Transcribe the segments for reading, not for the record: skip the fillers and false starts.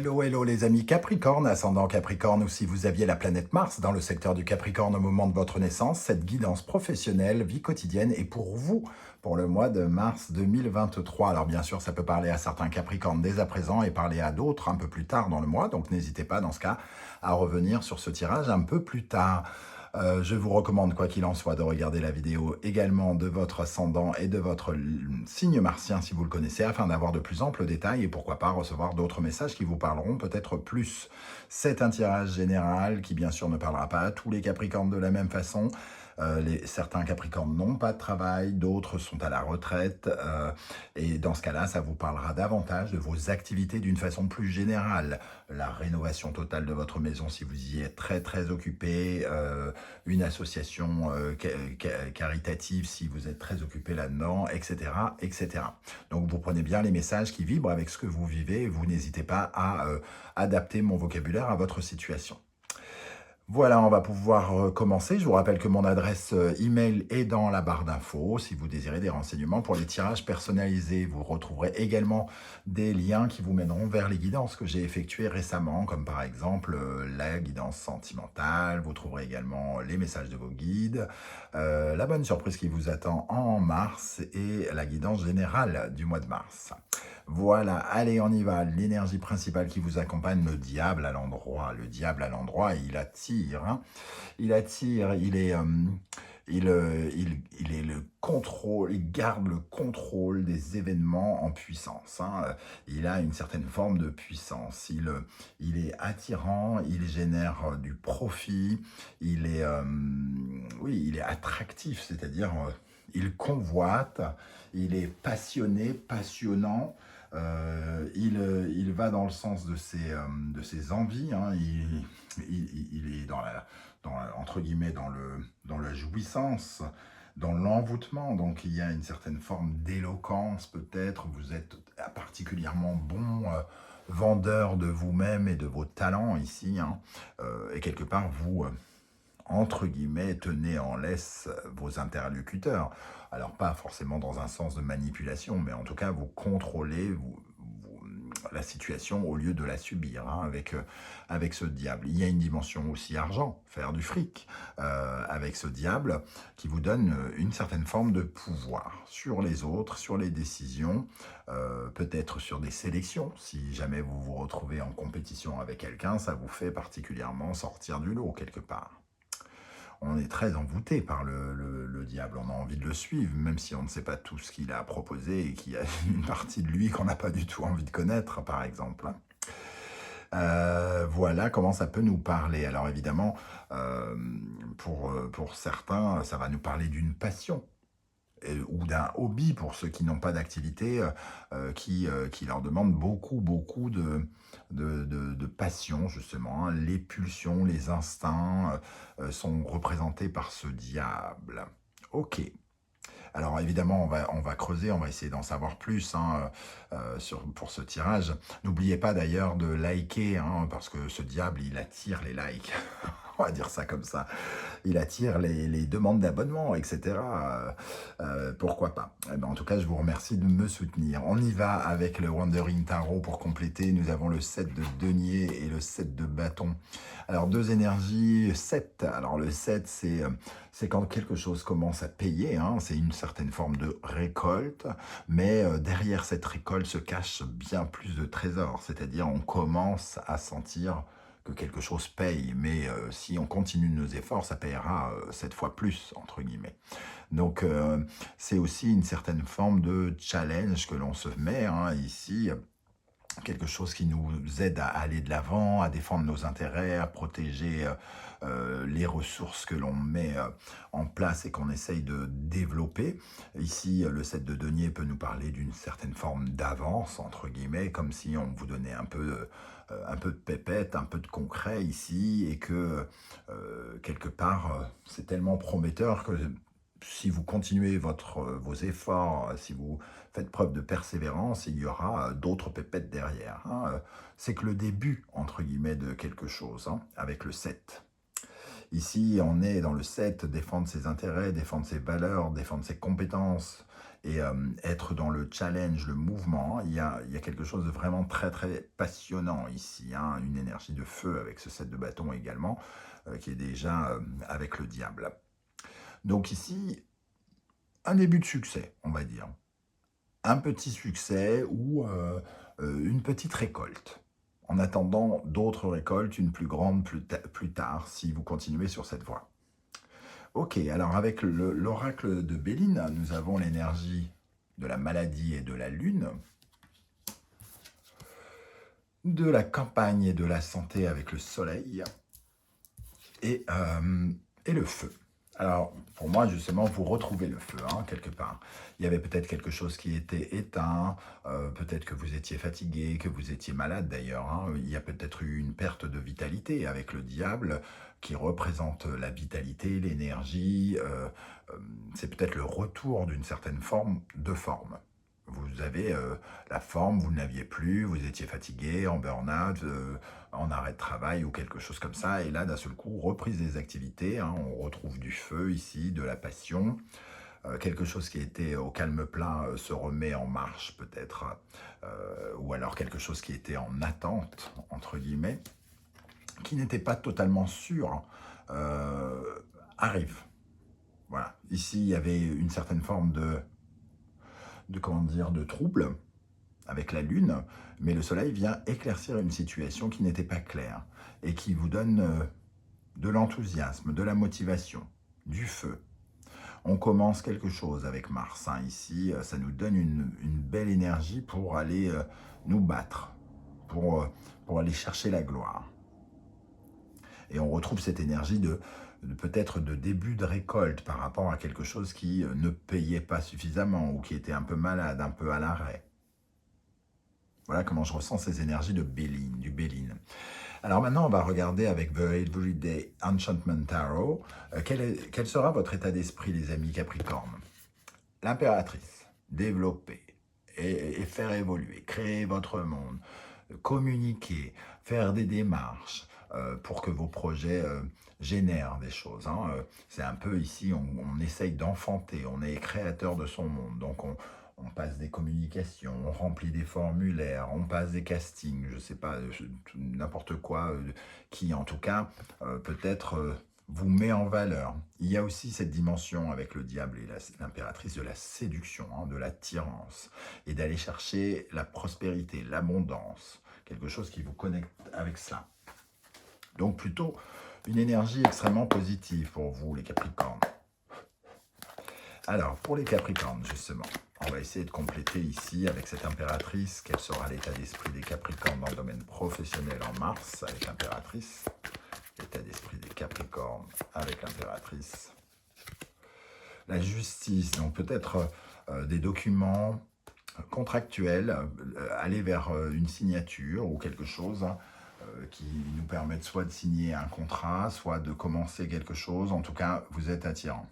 Hello, hello les amis Capricorne, ascendant Capricorne ou si vous aviez la planète Mars dans le secteur du Capricorne au moment de votre naissance, cette guidance professionnelle, vie quotidienne est pour vous pour le mois de mars 2023. Alors bien sûr, ça peut parler à certains Capricornes dès à présent et parler à d'autres un peu plus tard dans le mois, donc n'hésitez pas dans ce cas à revenir sur ce tirage un peu plus tard. Je vous recommande, quoi qu'il en soit, de regarder la vidéo également de votre ascendant et de votre signe martien si vous le connaissez, afin d'avoir de plus amples détails et pourquoi pas recevoir d'autres messages qui vous parleront peut-être plus. C'est un tirage général qui bien sûr ne parlera pas à tous les Capricornes de la même façon. Certains Capricornes n'ont pas de travail, d'autres sont à la retraite, et dans ce cas-là, ça vous parlera davantage de vos activités d'une façon plus générale. La rénovation totale de votre maison si vous y êtes très occupé, une association caritative si vous êtes très occupé là-dedans, etc., etc. Donc vous prenez bien les messages qui vibrent avec ce que vous vivez et vous n'hésitez pas à adapter mon vocabulaire à votre situation. Voilà, on va pouvoir commencer. Je vous rappelle que mon adresse email est dans la barre d'infos. Si vous désirez des renseignements pour les tirages personnalisés, vous retrouverez également des liens qui vous mèneront vers les guidances que j'ai effectuées récemment, comme par exemple la guidance sentimentale. Vous trouverez également les messages de vos guides, la bonne surprise qui vous attend en mars et la guidance générale du mois de mars. Voilà, allez, on y va. L'énergie principale qui vous accompagne, le diable à l'endroit. Le diable à l'endroit, il attire. Hein. Il attire, il est le contrôle, il garde le contrôle des événements en puissance. Hein. Il a une certaine forme de puissance. Il est attirant, il génère du profit. Oui, il est attractif, c'est-à-dire il convoite, il est passionné, passionnant. Il va dans le sens de ses envies. Hein. Il est entre guillemets dans la jouissance, dans l'envoûtement. Donc il y a une certaine forme d'éloquence peut-être. Vous êtes particulièrement bon vendeur de vous-même et de vos talents ici. Hein. Et quelque part, vous entre guillemets, tenez en laisse vos interlocuteurs. Alors, pas forcément dans un sens de manipulation, mais en tout cas, vous contrôlez la situation au lieu de la subir, hein, avec ce diable. Il y a une dimension aussi argent, faire du fric, avec ce diable, qui vous donne une certaine forme de pouvoir sur les autres, sur les décisions, peut-être sur des sélections. Si jamais vous vous retrouvez en compétition avec quelqu'un, ça vous fait particulièrement sortir du lot quelque part. On est très envoûté par le diable, on a envie de le suivre, même si on ne sait pas tout ce qu'il a à proposer et qu'il y a une partie de lui qu'on n'a pas du tout envie de connaître, par exemple. Voilà comment ça peut nous parler. Alors évidemment, pour certains, ça va nous parler d'une passion, ou d'un hobby pour ceux qui n'ont pas d'activité, qui leur demande beaucoup de passion, justement. Hein. Les pulsions, les instincts sont représentés par ce diable. Ok. Alors évidemment, on va creuser, on va essayer d'en savoir plus hein, pour ce tirage. N'oubliez pas d'ailleurs de liker, hein, parce que ce diable, il attire les likes. On va dire ça comme ça. Il attire les demandes d'abonnement, etc. Pourquoi pas. Eh ben, en tout cas, je vous remercie de me soutenir. On y va avec le Wandering Tarot pour compléter. Nous avons le 7 de denier et le 7 de bâton. Alors, deux énergies, 7. Alors, le 7, c'est quand quelque chose commence à payer. Hein. C'est une certaine forme de récolte. Mais derrière cette récolte se cache bien plus de trésors. C'est-à-dire, on commence à sentir que quelque chose paye, mais si on continue nos efforts, ça payera 7 fois plus, entre guillemets. Donc, c'est aussi une certaine forme de challenge que l'on se met hein, ici, quelque chose qui nous aide à aller de l'avant, à défendre nos intérêts, à protéger les ressources que l'on met en place et qu'on essaye de développer. Ici, le 7 de denier peut nous parler d'une certaine forme d'avance, entre guillemets, comme si on vous donnait un peu de pépette, un peu de concret ici, et que quelque part, c'est tellement prometteur que si vous continuez vos efforts, si vous faites preuve de persévérance, il y aura d'autres pépettes derrière. Hein. C'est que le début, entre guillemets, de quelque chose, hein, avec le 7. Ici, on est dans le 7, défendre ses intérêts, défendre ses valeurs, défendre ses compétences et être dans le challenge, le mouvement. Il y a quelque chose de vraiment très très passionnant ici, hein, une énergie de feu avec ce 7 de bâton également, qui est déjà avec le diable. Donc ici, un début de succès, on va dire. Un petit succès ou une petite récolte. En attendant d'autres récoltes, une plus grande plus tard, si vous continuez sur cette voie. Ok, alors avec l'oracle de Béline, nous avons l'énergie de la maladie et de la lune, de la campagne et de la santé avec le soleil, et le feu. Alors, pour moi, justement, vous retrouvez le feu, hein, quelque part. Il y avait peut-être quelque chose qui était éteint, peut-être que vous étiez fatigué, que vous étiez malade d'ailleurs. Hein. Il y a peut-être eu une perte de vitalité avec le diable, qui représente la vitalité, l'énergie. C'est peut-être le retour d'une certaine forme de forme. Vous avez la forme, vous ne l'aviez plus, vous étiez fatigué, en burn-out, en arrêt de travail ou quelque chose comme ça. Et là, d'un seul coup, reprise des activités. Hein, on retrouve du feu ici, de la passion. Quelque chose qui était au calme plat se remet en marche peut-être. Ou alors quelque chose qui était en attente, entre guillemets, qui n'était pas totalement sûr, arrive. Voilà. Ici, il y avait une certaine forme comment dire, de trouble avec la lune, mais le soleil vient éclaircir une situation qui n'était pas claire et qui vous donne de l'enthousiasme, de la motivation, du feu. On commence quelque chose avec Mars. Hein. Ici, ça nous donne une belle énergie pour aller nous battre, pour aller chercher la gloire. Et on retrouve cette énergie de peut-être de début de récolte par rapport à quelque chose qui ne payait pas suffisamment ou qui était un peu malade, un peu à l'arrêt. Voilà comment je ressens ces énergies de Béline, du Béline. Alors maintenant, on va regarder avec The Everyday Enchantment Tarot. Quel sera votre état d'esprit, les amis Capricorne? L'impératrice, développer et faire évoluer, créer votre monde, communiquer, faire des démarches pour que vos projets génèrent des choses. Hein. C'est un peu ici, on essaye d'enfanter, on est créateur de son monde. Donc on passe des communications, on remplit des formulaires, on passe des castings, je ne sais pas, n'importe quoi, qui en tout cas peut-être vous met en valeur. Il y a aussi cette dimension avec le diable et l'impératrice de la séduction, hein, de l'attirance, et d'aller chercher la prospérité, l'abondance, quelque chose qui vous connecte avec cela. Donc plutôt une énergie extrêmement positive pour vous, les Capricornes. Alors, pour les Capricornes, justement, on va essayer de compléter ici avec cette impératrice. Quel sera l'état d'esprit des Capricornes dans le domaine professionnel en mars avec l'impératrice? L'état d'esprit des Capricornes avec l'impératrice. La justice, donc peut-être des documents contractuels, aller vers une signature ou quelque chose qui nous permettent soit de signer un contrat, soit de commencer quelque chose. En tout cas, vous êtes attirant.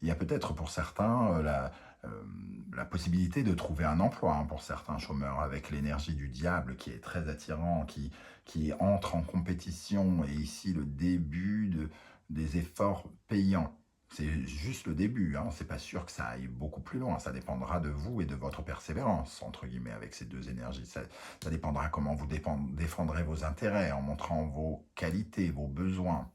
Il y a peut-être pour certains la possibilité de trouver un emploi, hein, pour certains chômeurs, avec l'énergie du diable qui est très attirant, qui entre en compétition, et ici le début des efforts payants. C'est juste le début, hein. C'est pas sûr que ça aille beaucoup plus loin, ça dépendra de vous et de votre persévérance, entre guillemets, avec ces deux énergies. Ça dépendra comment vous défendrez vos intérêts, en montrant vos qualités, vos besoins.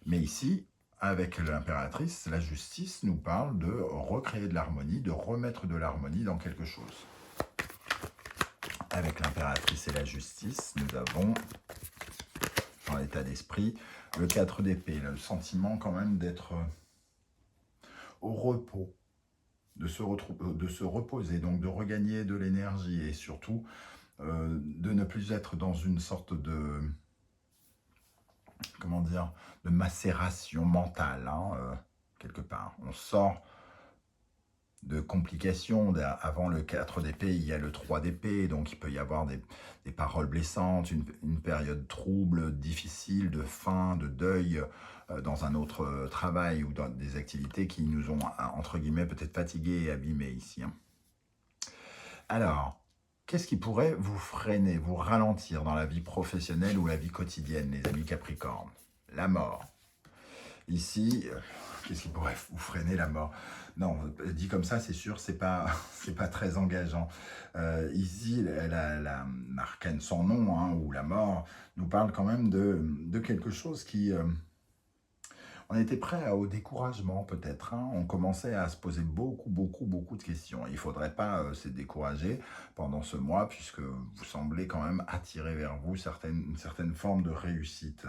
Mais ici, avec l'impératrice, la justice nous parle de recréer de l'harmonie, de remettre de l'harmonie dans quelque chose. Avec l'impératrice et la justice, nous avons, dans l'état d'esprit, le 4 d'épée, le sentiment quand même d'être au repos, de se reposer, donc de regagner de l'énergie et surtout de ne plus être dans une sorte de... comment dire, de macération mentale, hein, quelque part. On sort de complications. Avant le 4 d'épée, il y a le 3 d'épée, donc il peut y avoir des paroles blessantes, une période trouble, difficile, de faim, de deuil, dans un autre travail ou dans des activités qui nous ont, entre guillemets, peut-être fatigués et abîmés ici. Hein. Alors, qu'est-ce qui pourrait vous freiner, vous ralentir dans la vie professionnelle ou la vie quotidienne, les amis Capricornes? la mort. Ici, qu'est-ce qui pourrait vous freiner la mort? Non, dit comme ça, c'est sûr, c'est pas, c'est pas très engageant. Ici, l'arcane sans nom, hein, ou la mort, nous parle quand même de quelque chose qui... on était prêt au découragement peut-être, hein. On commençait à se poser beaucoup de questions. Il ne faudrait pas se décourager pendant ce mois puisque vous semblez quand même attirer vers vous une certaine forme de réussite.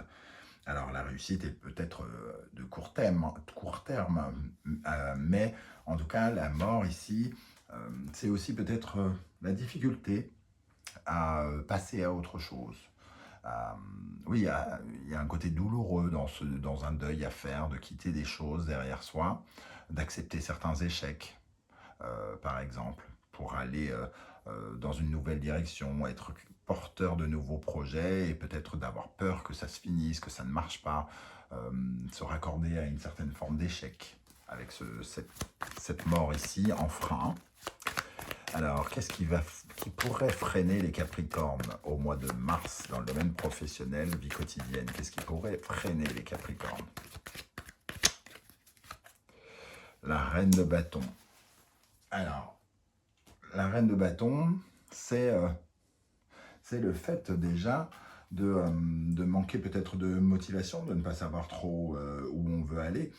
Alors la réussite est peut-être de court terme, mais en tout cas la mort ici, c'est aussi peut-être la difficulté à passer à autre chose. Euh, oui, il y a un côté douloureux dans un deuil à faire, de quitter des choses derrière soi, d'accepter certains échecs, par exemple, pour aller dans une nouvelle direction, être porteur de nouveaux projets et peut-être d'avoir peur que ça se finisse, que ça ne marche pas, se raccorder à une certaine forme d'échec avec cette mort ici en frein. Alors, qu'est-ce qui pourrait freiner les Capricornes au mois de mars dans le domaine professionnel, vie quotidienne? Qu'est-ce qui pourrait freiner les Capricornes? La reine de bâton. Alors, la reine de bâton, c'est le fait déjà de manquer peut-être de motivation, de ne pas savoir trop où on veut aller.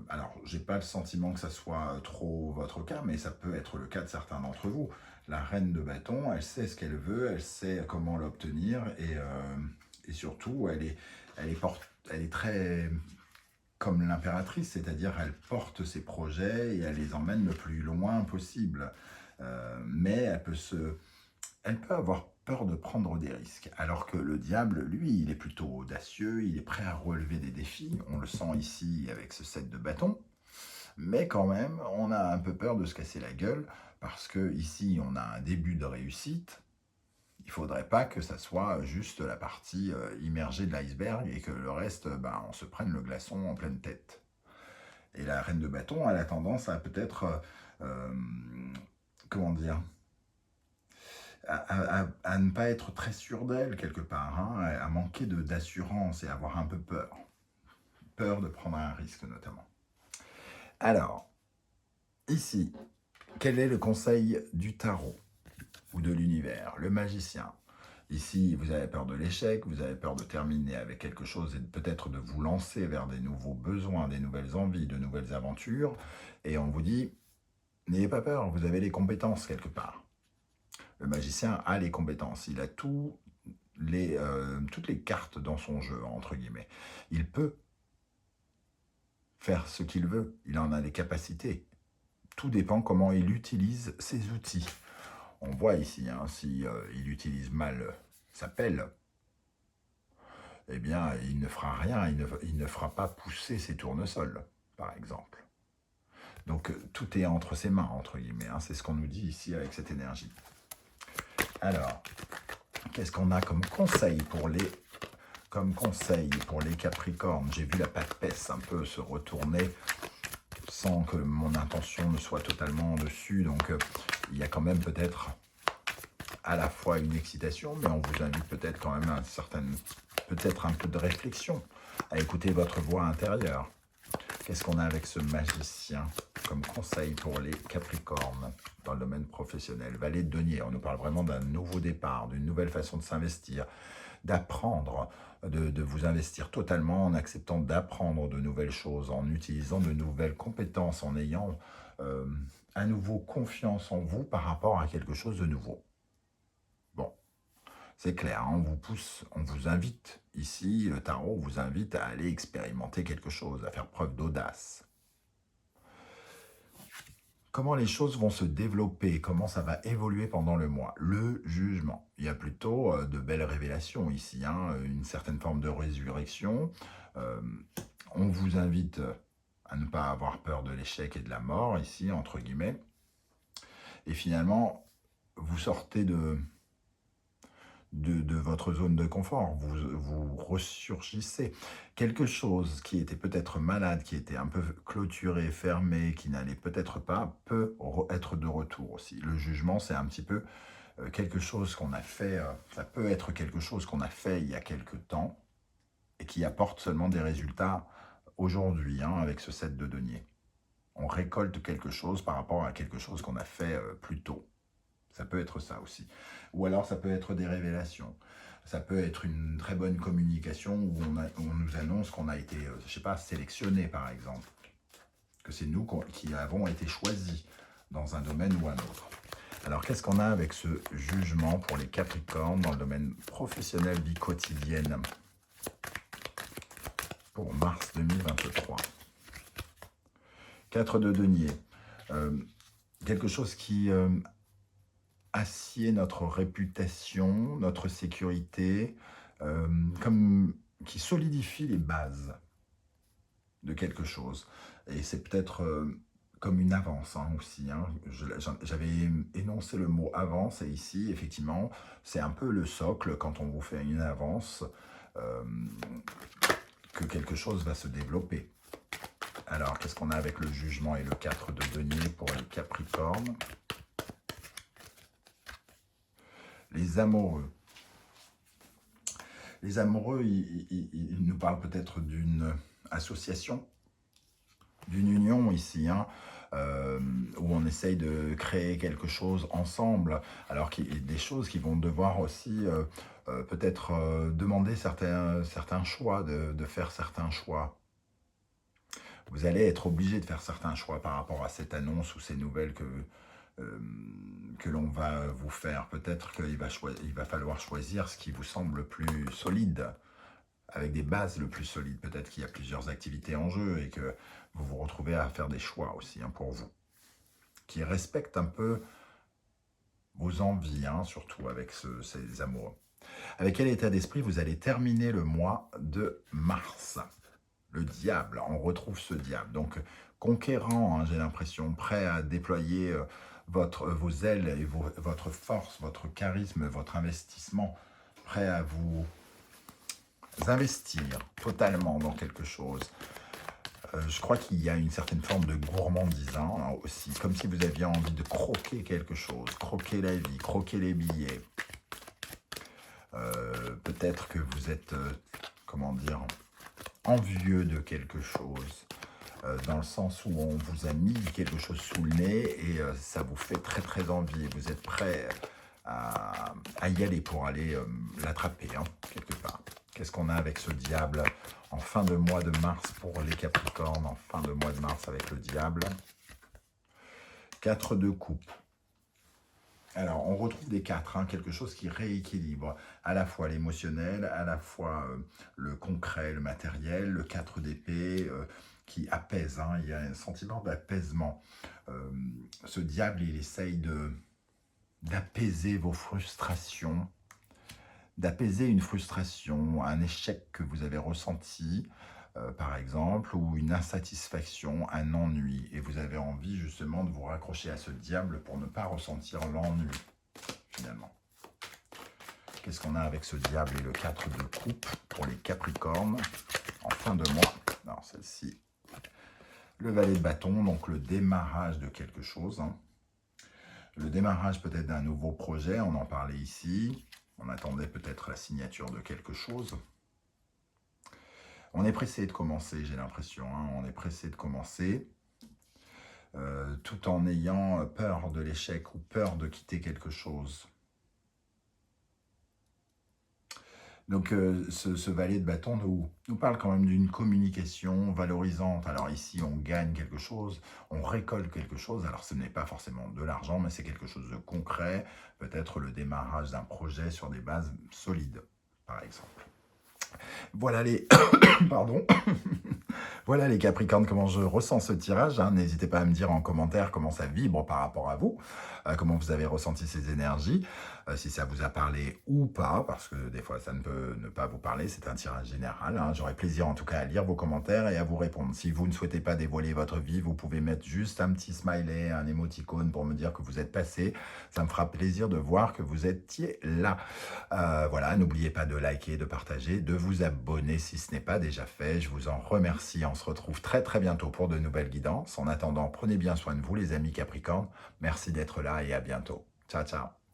Alors, j'ai pas le sentiment que ça soit trop votre cas, mais ça peut être le cas de certains d'entre vous. La reine de bâton, elle sait ce qu'elle veut, elle sait comment l'obtenir, et surtout, elle est très comme l'impératrice, c'est-à-dire elle porte ses projets et elle les emmène le plus loin possible. Mais elle peut avoir peur de prendre des risques, alors que le diable, lui, il est plutôt audacieux, il est prêt à relever des défis, on le sent ici avec ce set de bâtons, mais quand même, on a un peu peur de se casser la gueule, parce que ici, on a un début de réussite, il ne faudrait pas que ça soit juste la partie immergée de l'iceberg, et que le reste, on se prenne le glaçon en pleine tête. Et la reine de bâton, elle a tendance à peut-être, comment dire, à ne pas être très sûre d'elle quelque part, hein, à manquer d'assurance et avoir un peu peur. Peur de prendre un risque notamment. Alors, ici, quel est le conseil du tarot ou de l'univers? Le magicien. Ici, vous avez peur de l'échec, vous avez peur de terminer avec quelque chose et peut-être de vous lancer vers des nouveaux besoins, des nouvelles envies, de nouvelles aventures. Et on vous dit, n'ayez pas peur, vous avez les compétences quelque part. Le magicien a les compétences, il a toutes les cartes dans son jeu, entre guillemets. Il peut faire ce qu'il veut, il en a les capacités. Tout dépend comment il utilise ses outils. On voit ici, hein, si il utilise mal sa pelle, eh bien, il ne fera rien, il ne fera pas pousser ses tournesols, par exemple. Donc, tout est entre ses mains, entre guillemets, hein, c'est ce qu'on nous dit ici avec cette énergie. Alors, qu'est-ce qu'on a comme conseil pour les Capricornes? J'ai vu la papesse un peu se retourner sans que mon intention ne soit totalement dessus. Donc, il y a quand même peut-être à la fois une excitation, mais on vous invite peut-être quand même à peut-être un peu de réflexion, à écouter votre voix intérieure. Qu'est-ce qu'on a avec ce magicien comme conseil pour les Capricornes dans le domaine professionnel? Valet de denier, on nous parle vraiment d'un nouveau départ, d'une nouvelle façon de s'investir, d'apprendre, de vous investir totalement en acceptant d'apprendre de nouvelles choses, en utilisant de nouvelles compétences, en ayant à nouveau confiance en vous par rapport à quelque chose de nouveau. Bon, c'est clair, hein, on vous pousse, on vous invite, ici, le tarot vous invite à aller expérimenter quelque chose, à faire preuve d'audace. Comment les choses vont se développer, comment ça va évoluer pendant le mois? Le jugement. Il y a plutôt de belles révélations ici, hein, une certaine forme de résurrection. On vous invite à ne pas avoir peur de l'échec et de la mort, ici, entre guillemets. Et finalement, vous sortez de votre zone de confort, vous ressurgissez. Quelque chose qui était peut-être malade, qui était un peu clôturé, fermé, qui n'allait peut-être pas, peut être de retour aussi. Le jugement, c'est un petit peu quelque chose qu'on a fait, ça peut être quelque chose qu'on a fait il y a quelque temps, et qui apporte seulement des résultats aujourd'hui, hein, avec ce 7 de denier. On récolte quelque chose par rapport à quelque chose qu'on a fait plus tôt. Ça peut être ça aussi. Ou alors ça peut être des révélations. Ça peut être une très bonne communication où on nous annonce qu'on a été, je sais pas, sélectionné par exemple. Que c'est nous qui avons été choisis dans un domaine ou un autre. Alors qu'est-ce qu'on a avec ce jugement pour les Capricornes dans le domaine professionnel, vie quotidienne pour mars 2023? 4 de denier. Quelque chose qui assied notre réputation, notre sécurité, comme qui solidifie les bases de quelque chose. Et c'est peut-être comme une avance hein, aussi. Hein. J'avais énoncé le mot avance et ici, effectivement, c'est un peu le socle quand on vous fait une avance que quelque chose va se développer. Alors, qu'est-ce qu'on a avec le jugement et le 4 de denier pour les Capricornes? Les amoureux. Les amoureux, ils nous parlent peut-être d'une association, d'une union ici, hein, où on essaye de créer quelque chose ensemble, alors qu'il y a des choses qui vont devoir aussi peut-être demander certains choix, de faire certains choix. Vous allez être obligé de faire certains choix par rapport à cette annonce ou ces nouvelles que l'on va vous faire. Peut-être qu'il va falloir choisir ce qui vous semble le plus solide, avec des bases le plus solides. Peut-être qu'il y a plusieurs activités en jeu et que vous vous retrouvez à faire des choix aussi hein, pour vous, qui respectent un peu vos envies, hein, surtout avec ces amoureux. Avec quel état d'esprit vous allez terminer le mois de mars? Le diable, on retrouve ce diable. Donc, conquérant, hein, j'ai l'impression, prêt à déployer vos ailes et votre force, votre charisme, votre investissement, prêt à vous investir totalement dans quelque chose. Je crois qu'il y a une certaine forme de gourmandise hein, aussi, comme si vous aviez envie de croquer quelque chose, croquer la vie, croquer les billets. Peut-être que vous êtes, comment dire, envieux de quelque chose, dans le sens où on vous a mis quelque chose sous le nez et ça vous fait très très envie. Vous êtes prêt à y aller pour aller l'attraper, hein, quelque part. Qu'est-ce qu'on a avec ce diable en fin de mois de mars pour les Capricornes, en fin de mois de mars avec le diable? 4 de coupe. Alors, on retrouve des 4, hein, quelque chose qui rééquilibre à la fois l'émotionnel, à la fois le concret, le matériel, le 4 d'épée qui apaise, hein, il y a un sentiment d'apaisement. Ce diable, il essaye d'apaiser vos frustrations, d'apaiser une frustration, un échec que vous avez ressenti, par exemple, ou une insatisfaction, un ennui. Et vous avez envie justement de vous raccrocher à ce diable pour ne pas ressentir l'ennui, finalement. Qu'est-ce qu'on a avec ce diable et le 4 de coupe pour les Capricornes en fin de mois? Alors, celle-ci, le valet de bâton, donc le démarrage de quelque chose. Hein. Le démarrage peut-être d'un nouveau projet, on en parlait ici. On attendait peut-être la signature de quelque chose. On est pressé de commencer, j'ai l'impression. Hein, on est pressé de commencer, tout en ayant peur de l'échec ou peur de quitter quelque chose. Donc, ce valet de bâton nous parle quand même d'une communication valorisante. Alors ici, on gagne quelque chose, on récolte quelque chose. Alors, ce n'est pas forcément de l'argent, mais c'est quelque chose de concret. Peut-être le démarrage d'un projet sur des bases solides, par exemple. Voilà les... Pardon. Voilà les Capricornes, comment je ressens ce tirage. Hein. N'hésitez pas à me dire en commentaire comment ça vibre par rapport à vous, comment vous avez ressenti ces énergies, si ça vous a parlé ou pas, parce que des fois ça ne peut ne pas vous parler, c'est un tirage général. Hein. J'aurai plaisir en tout cas à lire vos commentaires et à vous répondre. Si vous ne souhaitez pas dévoiler votre vie, vous pouvez mettre juste un petit smiley, un émoticône pour me dire que vous êtes passé. Ça me fera plaisir de voir que vous étiez là. Voilà, n'oubliez pas de liker, de partager, de vous abonner si ce n'est pas déjà fait. Je vous en remercie. On se retrouve très très bientôt pour de nouvelles guidances. En attendant, prenez bien soin de vous les amis Capricornes. Merci d'être là et à bientôt. Ciao, ciao.